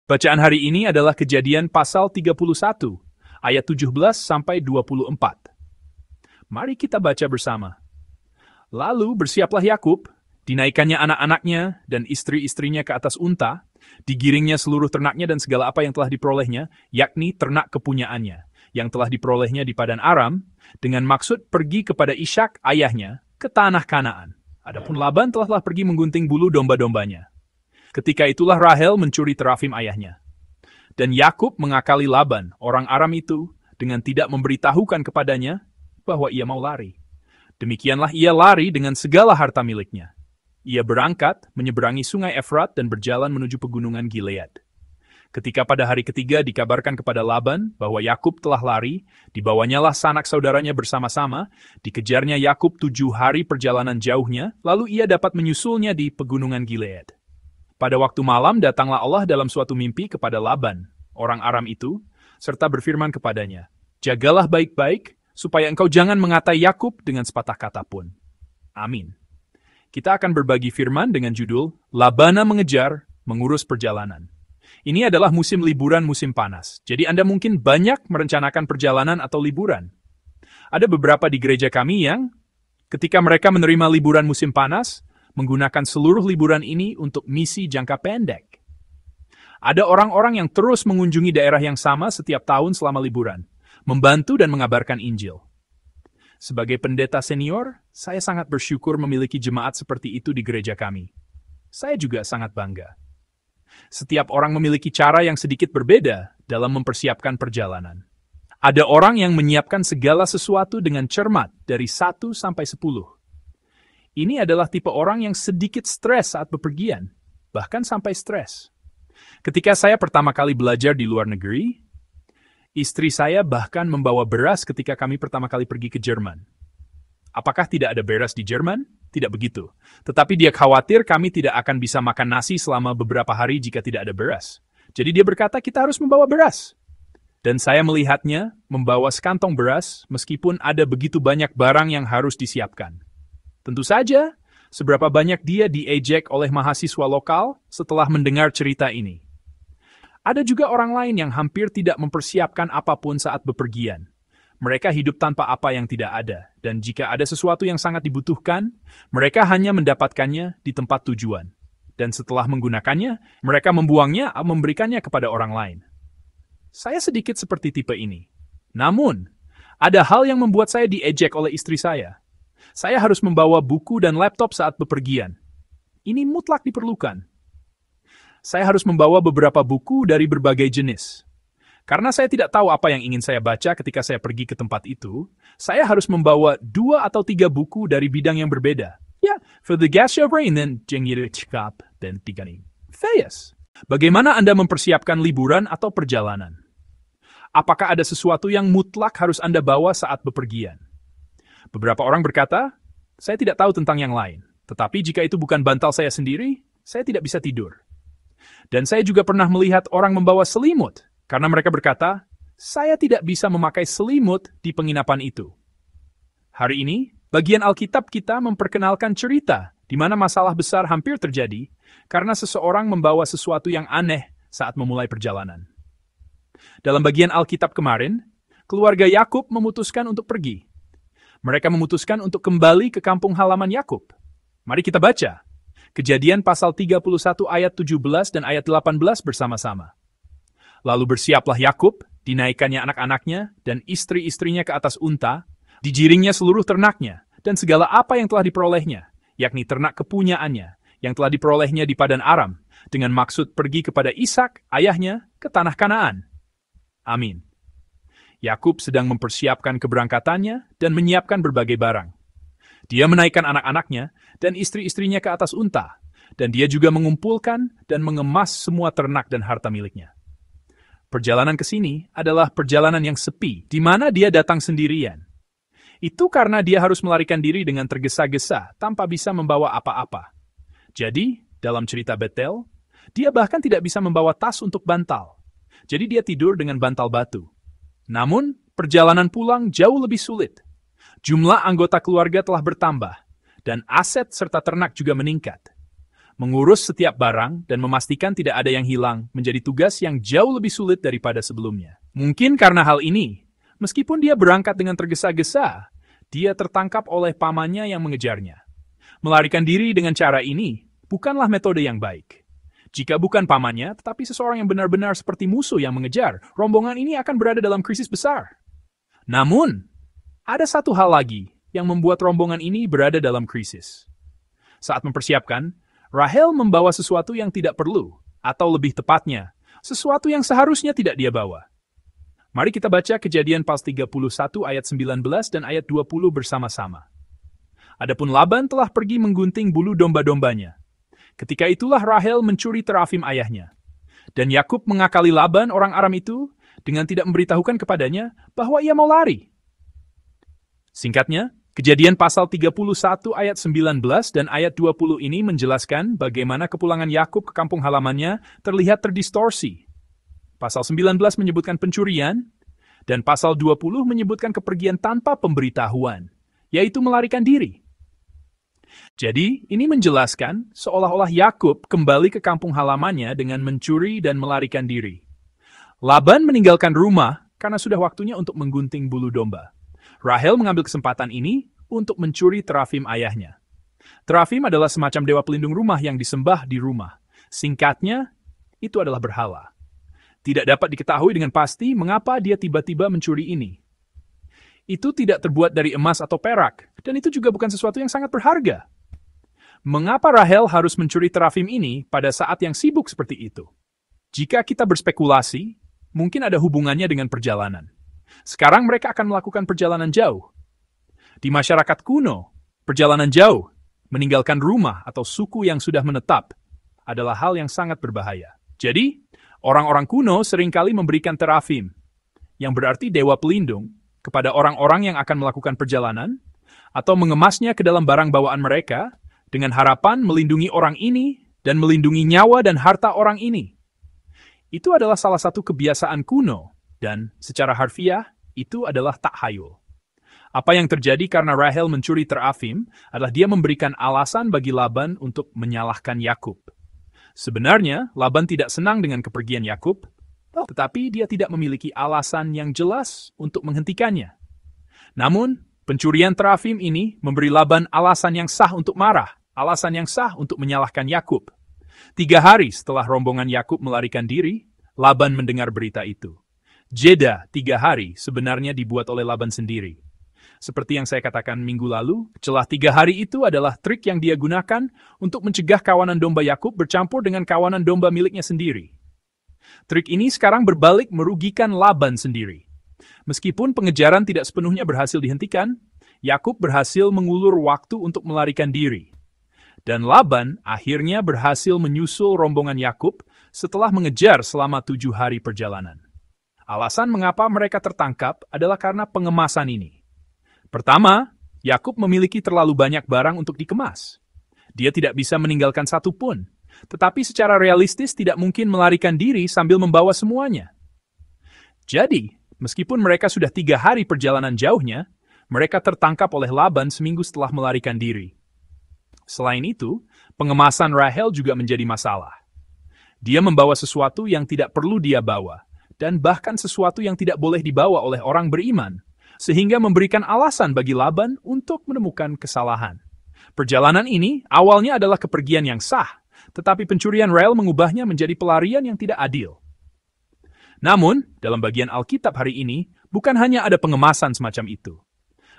Bacaan hari ini adalah Kejadian pasal 31, ayat 17 sampai 24. Mari kita baca bersama. Lalu bersiaplah Yakub, dinaikkannya anak-anaknya dan istri-istrinya ke atas unta, digiringnya seluruh ternaknya dan segala apa yang telah diperolehnya, yakni ternak kepunyaannya, yang telah diperolehnya di Padan Aram, dengan maksud pergi kepada Ishak ayahnya ke tanah Kanaan. Adapun Laban telah pergi menggunting bulu domba-dombanya. Ketika itulah Rahel mencuri terafim ayahnya. Dan Yakub mengakali Laban, orang Aram itu, dengan tidak memberitahukan kepadanya bahwa ia mau lari. Demikianlah ia lari dengan segala harta miliknya. Ia berangkat, menyeberangi sungai Efrat dan berjalan menuju pegunungan Gilead. Ketika pada hari ketiga dikabarkan kepada Laban bahwa Yakub telah lari, dibawanyalah sanak saudaranya bersama-sama, dikejarnya Yakub 7 hari perjalanan jauhnya, lalu ia dapat menyusulnya di pegunungan Gilead. Pada waktu malam datanglah Allah dalam suatu mimpi kepada Laban, orang Aram itu, serta berfirman kepadanya, "Jagalah baik-baik, supaya engkau jangan mengatai Yakub dengan sepatah kata pun." Amin. Kita akan berbagi firman dengan judul, Labana mengejar, mengurus perjalanan. Ini adalah musim liburan musim panas, jadi Anda mungkin banyak merencanakan perjalanan atau liburan. Ada beberapa di gereja kami yang, ketika mereka menerima liburan musim panas, menggunakan seluruh liburan ini untuk misi jangka pendek. Ada orang-orang yang terus mengunjungi daerah yang sama setiap tahun selama liburan, membantu dan mengabarkan Injil. Sebagai pendeta senior, saya sangat bersyukur memiliki jemaat seperti itu di gereja kami. Saya juga sangat bangga. Setiap orang memiliki cara yang sedikit berbeda dalam mempersiapkan perjalanan. Ada orang yang menyiapkan segala sesuatu dengan cermat dari 1 sampai 10. Ini adalah tipe orang yang sedikit stres saat bepergian, bahkan sampai stres. Ketika saya pertama kali belajar di luar negeri, istri saya bahkan membawa beras ketika kami pertama kali pergi ke Jerman. Apakah tidak ada beras di Jerman? Tidak begitu. Tetapi dia khawatir kami tidak akan bisa makan nasi selama beberapa hari jika tidak ada beras. Jadi dia berkata kita harus membawa beras. Dan saya melihatnya membawa sekantong beras meskipun ada begitu banyak barang yang harus disiapkan. Tentu saja, seberapa banyak dia diejek oleh mahasiswa lokal setelah mendengar cerita ini. Ada juga orang lain yang hampir tidak mempersiapkan apapun saat bepergian. Mereka hidup tanpa apa yang tidak ada, dan jika ada sesuatu yang sangat dibutuhkan, mereka hanya mendapatkannya di tempat tujuan. Dan setelah menggunakannya, mereka membuangnya atau memberikannya kepada orang lain. Saya sedikit seperti tipe ini. Namun, ada hal yang membuat saya diejek oleh istri saya. Saya harus membawa buku dan laptop saat bepergian. Ini mutlak diperlukan. Saya harus membawa beberapa buku dari berbagai jenis. Karena saya tidak tahu apa yang ingin saya baca ketika saya pergi ke tempat itu, saya harus membawa 2 atau 3 buku dari bidang yang berbeda. Ya, for the gas rain dan jengirikap dan tigani. Fayas. Bagaimana Anda mempersiapkan liburan atau perjalanan? Apakah ada sesuatu yang mutlak harus Anda bawa saat bepergian? Beberapa orang berkata, saya tidak tahu tentang yang lain. Tetapi jika itu bukan bantal saya sendiri, saya tidak bisa tidur. Dan saya juga pernah melihat orang membawa selimut, karena mereka berkata, saya tidak bisa memakai selimut di penginapan itu. Hari ini, bagian Alkitab kita memperkenalkan cerita di mana masalah besar hampir terjadi karena seseorang membawa sesuatu yang aneh saat memulai perjalanan. Dalam bagian Alkitab kemarin, keluarga Yakub memutuskan untuk pergi. Mereka memutuskan untuk kembali ke kampung halaman Yakub. Mari kita baca. Kejadian pasal 31 ayat 17 dan ayat 18 bersama-sama. Lalu bersiaplah Yakub, dinaikkannya anak-anaknya dan istri-istrinya ke atas unta, digiringnya seluruh ternaknya dan segala apa yang telah diperolehnya, yakni ternak kepunyaannya, yang telah diperolehnya di Padan Aram, dengan maksud pergi kepada Ishak, ayahnya, ke tanah Kanaan. Amin. Yakub sedang mempersiapkan keberangkatannya dan menyiapkan berbagai barang. Dia menaikkan anak-anaknya dan istri-istrinya ke atas unta, dan dia juga mengumpulkan dan mengemas semua ternak dan harta miliknya. Perjalanan ke sini adalah perjalanan yang sepi, di mana dia datang sendirian. Itu karena dia harus melarikan diri dengan tergesa-gesa tanpa bisa membawa apa-apa. Jadi, dalam cerita Betel, dia bahkan tidak bisa membawa tas untuk bantal. Jadi dia tidur dengan bantal batu. Namun, perjalanan pulang jauh lebih sulit. Jumlah anggota keluarga telah bertambah, dan aset serta ternak juga meningkat. Mengurus setiap barang dan memastikan tidak ada yang hilang menjadi tugas yang jauh lebih sulit daripada sebelumnya. Mungkin karena hal ini, meskipun dia berangkat dengan tergesa-gesa, dia tertangkap oleh pamannya yang mengejarnya. Melarikan diri dengan cara ini bukanlah metode yang baik. Jika bukan pamannya, tetapi seseorang yang benar-benar seperti musuh yang mengejar, rombongan ini akan berada dalam krisis besar. Namun, ada satu hal lagi yang membuat rombongan ini berada dalam krisis. Saat mempersiapkan, Rahel membawa sesuatu yang tidak perlu, atau lebih tepatnya, sesuatu yang seharusnya tidak dia bawa. Mari kita baca Kejadian pasal 31 ayat 19 dan ayat 20 bersama-sama. Adapun Laban telah pergi menggunting bulu domba-dombanya. Ketika itulah Rahel mencuri terafim ayahnya. Dan Yakub mengakali Laban orang Aram itu dengan tidak memberitahukan kepadanya bahwa ia mau lari. Singkatnya, Kejadian pasal 31 ayat 19 dan ayat 20 ini menjelaskan bagaimana kepulangan Yakub ke kampung halamannya terlihat terdistorsi. Pasal 19 menyebutkan pencurian, dan pasal 20 menyebutkan kepergian tanpa pemberitahuan, yaitu melarikan diri. Jadi, ini menjelaskan seolah-olah Yakub kembali ke kampung halamannya dengan mencuri dan melarikan diri. Laban meninggalkan rumah karena sudah waktunya untuk menggunting bulu domba. Rahel mengambil kesempatan ini untuk mencuri terafim ayahnya. Terafim adalah semacam dewa pelindung rumah yang disembah di rumah. Singkatnya, itu adalah berhala. Tidak dapat diketahui dengan pasti mengapa dia tiba-tiba mencuri ini. Itu tidak terbuat dari emas atau perak, dan itu juga bukan sesuatu yang sangat berharga. Mengapa Rahel harus mencuri terafim ini pada saat yang sibuk seperti itu? Jika kita berspekulasi, mungkin ada hubungannya dengan perjalanan. Sekarang mereka akan melakukan perjalanan jauh. Di masyarakat kuno, perjalanan jauh, meninggalkan rumah atau suku yang sudah menetap, adalah hal yang sangat berbahaya. Jadi, orang-orang kuno seringkali memberikan terafim, yang berarti dewa pelindung, kepada orang-orang yang akan melakukan perjalanan, atau mengemasnya ke dalam barang bawaan mereka, dengan harapan melindungi orang ini dan melindungi nyawa dan harta orang ini. Itu adalah salah satu kebiasaan kuno, dan secara harfiah, itu adalah takhayul. Apa yang terjadi karena Rahel mencuri terafim adalah dia memberikan alasan bagi Laban untuk menyalahkan Yakub. Sebenarnya, Laban tidak senang dengan kepergian Yakub, tetapi dia tidak memiliki alasan yang jelas untuk menghentikannya. Namun, pencurian terafim ini memberi Laban alasan yang sah untuk marah, alasan yang sah untuk menyalahkan Yakub. 3 hari setelah rombongan Yakub melarikan diri, Laban mendengar berita itu. Jeda 3 hari sebenarnya dibuat oleh Laban sendiri. Seperti yang saya katakan minggu lalu, celah 3 hari itu adalah trik yang dia gunakan untuk mencegah kawanan domba Yakub bercampur dengan kawanan domba miliknya sendiri. Trik ini sekarang berbalik merugikan Laban sendiri. Meskipun pengejaran tidak sepenuhnya berhasil dihentikan, Yakub berhasil mengulur waktu untuk melarikan diri. Dan Laban akhirnya berhasil menyusul rombongan Yakub setelah mengejar selama 7 hari perjalanan. Alasan mengapa mereka tertangkap adalah karena pengemasan ini. Pertama, Yakub memiliki terlalu banyak barang untuk dikemas. Dia tidak bisa meninggalkan satu pun, tetapi secara realistis tidak mungkin melarikan diri sambil membawa semuanya. Jadi, meskipun mereka sudah 3 hari perjalanan jauhnya, mereka tertangkap oleh Laban seminggu setelah melarikan diri. Selain itu, pengemasan Rahel juga menjadi masalah. Dia membawa sesuatu yang tidak perlu dia bawa, dan bahkan sesuatu yang tidak boleh dibawa oleh orang beriman, sehingga memberikan alasan bagi Laban untuk menemukan kesalahan. Perjalanan ini awalnya adalah kepergian yang sah, tetapi pencurian Rahel mengubahnya menjadi pelarian yang tidak adil. Namun, dalam bagian Alkitab hari ini, bukan hanya ada pengemasan semacam itu.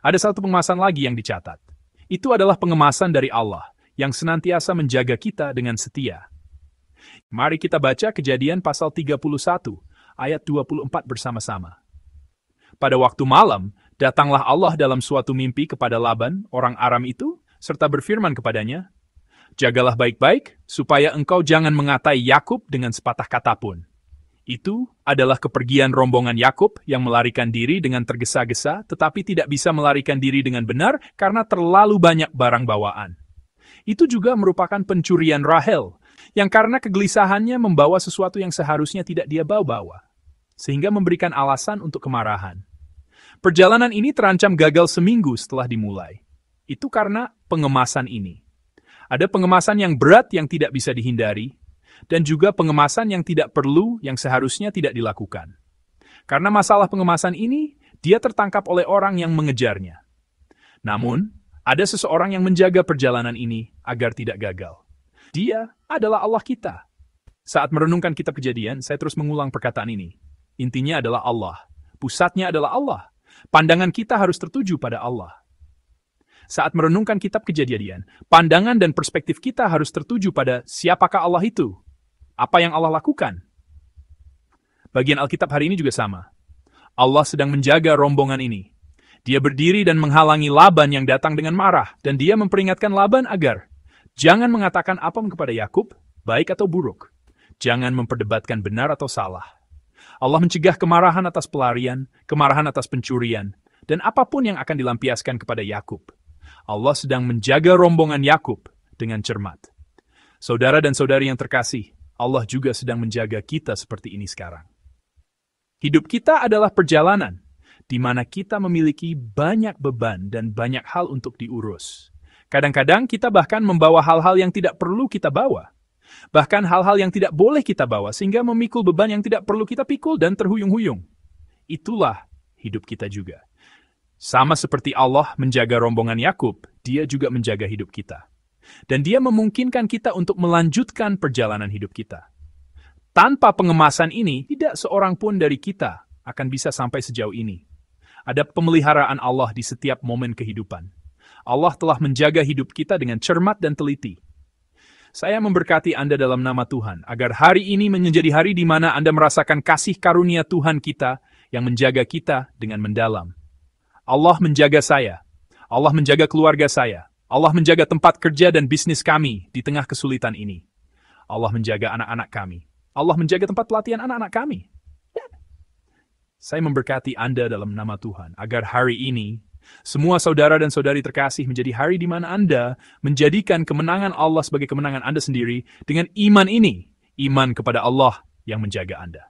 Ada satu pengemasan lagi yang dicatat. Itu adalah pengemasan dari Allah, yang senantiasa menjaga kita dengan setia. Mari kita baca Kejadian pasal 31, ayat 24 bersama-sama. Pada waktu malam, datanglah Allah dalam suatu mimpi kepada Laban, orang Aram itu, serta berfirman kepadanya, "Jagalah baik-baik, supaya engkau jangan mengatai Yakub dengan sepatah kata pun." Itu adalah kepergian rombongan Yakub yang melarikan diri dengan tergesa-gesa, tetapi tidak bisa melarikan diri dengan benar karena terlalu banyak barang bawaan. Itu juga merupakan pencurian Rahel, yang karena kegelisahannya membawa sesuatu yang seharusnya tidak dia bawa, sehingga memberikan alasan untuk kemarahan. Perjalanan ini terancam gagal seminggu setelah dimulai. Itu karena pengemasan ini. Ada pengemasan yang berat yang tidak bisa dihindari, dan juga pengemasan yang tidak perlu yang seharusnya tidak dilakukan. Karena masalah pengemasan ini, dia tertangkap oleh orang yang mengejarnya. Namun, ada seseorang yang menjaga perjalanan ini agar tidak gagal. Dia adalah Allah kita. Saat merenungkan kitab Kejadian, saya terus mengulang perkataan ini. Intinya adalah Allah. Pusatnya adalah Allah. Pandangan kita harus tertuju pada Allah. Saat merenungkan kitab Kejadian, pandangan dan perspektif kita harus tertuju pada siapakah Allah itu? Apa yang Allah lakukan? Bagian Alkitab hari ini juga sama. Allah sedang menjaga rombongan ini. Dia berdiri dan menghalangi Laban yang datang dengan marah, dan dia memperingatkan Laban agar jangan mengatakan apa kepada Yakub, baik atau buruk. Jangan memperdebatkan benar atau salah. Allah mencegah kemarahan atas pelarian, kemarahan atas pencurian, dan apapun yang akan dilampiaskan kepada Yakub. Allah sedang menjaga rombongan Yakub dengan cermat. Saudara dan saudari yang terkasih, Allah juga sedang menjaga kita seperti ini sekarang. Hidup kita adalah perjalanan, di mana kita memiliki banyak beban dan banyak hal untuk diurus. Kadang-kadang kita bahkan membawa hal-hal yang tidak perlu kita bawa. Bahkan hal-hal yang tidak boleh kita bawa, sehingga memikul beban yang tidak perlu kita pikul dan terhuyung-huyung. Itulah hidup kita juga. Sama seperti Allah menjaga rombongan Yakub, dia juga menjaga hidup kita. Dan dia memungkinkan kita untuk melanjutkan perjalanan hidup kita. Tanpa pengemasan ini, tidak seorang pun dari kita akan bisa sampai sejauh ini. Ada pemeliharaan Allah di setiap momen kehidupan. Allah telah menjaga hidup kita dengan cermat dan teliti. Saya memberkati Anda dalam nama Tuhan, agar hari ini menjadi hari di mana Anda merasakan kasih karunia Tuhan kita yang menjaga kita dengan mendalam. Allah menjaga saya. Allah menjaga keluarga saya. Allah menjaga tempat kerja dan bisnis kami di tengah kesulitan ini. Allah menjaga anak-anak kami. Allah menjaga tempat pelatihan anak-anak kami. Saya memberkati Anda dalam nama Tuhan, agar hari ini, semua saudara dan saudari terkasih menjadi hari di mana Anda menjadikan kemenangan Allah sebagai kemenangan Anda sendiri dengan iman ini, iman kepada Allah yang menjaga Anda.